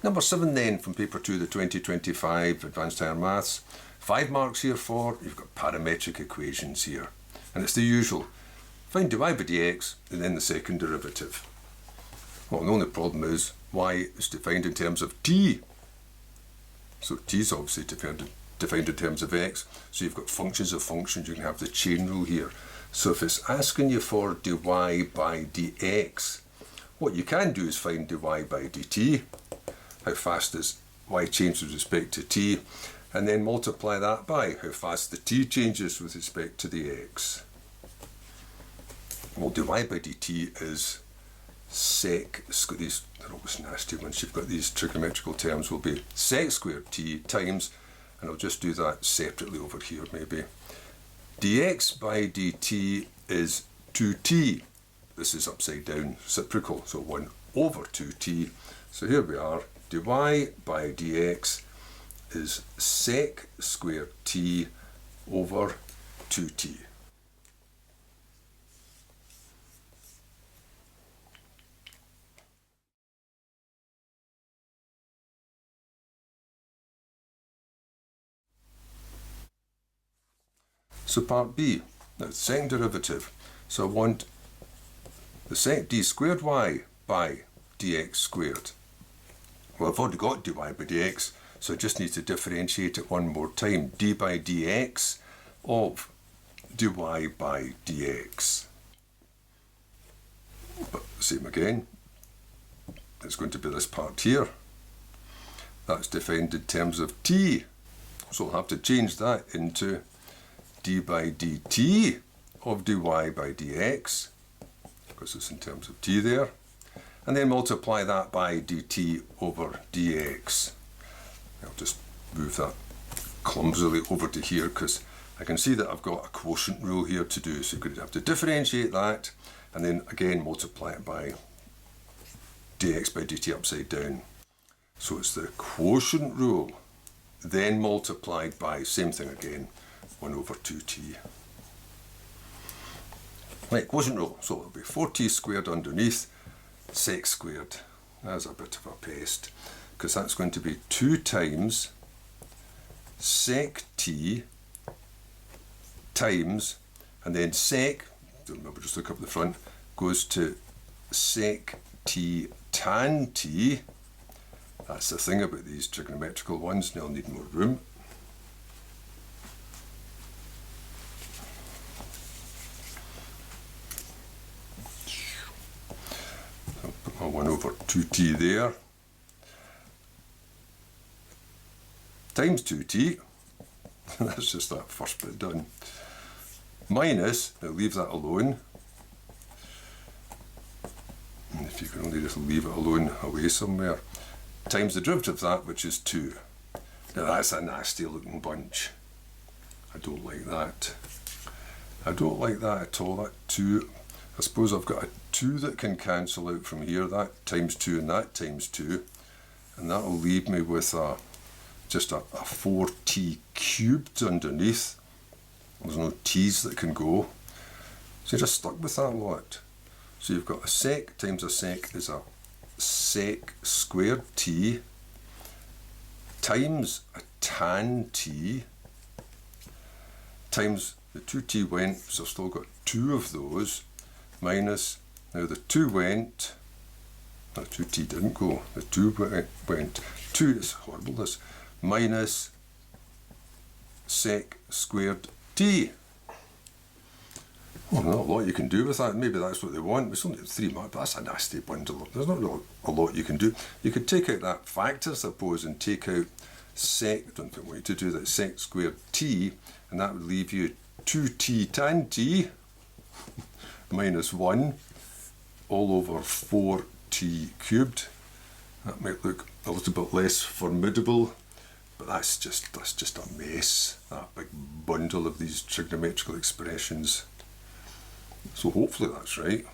Number 7 then, from paper 2, the 2025 Advanced Higher Maths. 5 marks here for, you've got parametric equations here. And it's the usual. Find dy by dx and then the second derivative. Well, the only problem is y is defined in terms of t. So t is obviously defined in terms of x. So you've got functions of functions. You can have the chain rule here. So if it's asking you for dy by dx, what you can do is find dy by dt. How fast does y change with respect to t? And then multiply that by how fast the t changes with respect to the x. Well, dy by dt is sec, these are always nasty once you've got these trigonometrical terms, will be sec squared t times, and I'll just do that separately over here maybe. Dx by dt is 2t. This is upside down reciprocal, so 1 over 2t. So here we are, dy by dx is sec squared t over 2t. So part B, now the second derivative. So I want the sec d squared y by dx squared. Well, I've already got dy by dx, so I just need to differentiate it one more time. D by dx of dy by dx. But same again, it's going to be this part here. That's defined in terms of t. So I'll have to change that into d by dt of dy by dx, because it's in terms of t there, and then multiply that by dt over dx. I'll just move that clumsily over to here because I can see that I've got a quotient rule here to do, so you're going to have to differentiate that and then again multiply it by dx by dt upside down. So it's the quotient rule, then multiplied by, same thing again, 1 over 2t. Right, quotient rule, so it'll be 4t squared underneath, sec squared. That's a bit of a pest, because that's going to be 2 times sec t times, and then sec, don't remember, just look up the front, goes to sec t tan t. That's the thing about these trigonometrical ones, they'll need more room. I'll put my 1 over 2t there. Times 2t, that's just that first bit done. Minus, now leave that alone. And if you can only just leave it alone away somewhere. Times the derivative of that, which is 2. Now that's a nasty looking bunch. I don't like that. I don't like that at all, that 2. I suppose I've got a 2 that can cancel out from here, that times 2 and that times 2. And that'll leave me with just a 4t cubed underneath. There's no t's that can go. So you're just stuck with that lot. So you've got a sec times a sec is a sec squared t times a tan t times the 2t went, so I've still got 2 of those, minus, now the 2 went, the 2t didn't go, the 2 went, 2 is horrible this, minus sec squared t. Well, not a lot you can do with that. Maybe that's what they want. It's only 3 marks, but that's a nasty bundle. There's not really a lot you can do. You could take out that factor, I suppose, and take out sec, I don't think I want you to do that, sec squared t, and that would leave you 2t tan t minus 1 all over 4t cubed. That might look a little bit less formidable, but that's just a mess, that big bundle of these trigonometrical expressions. So hopefully that's right.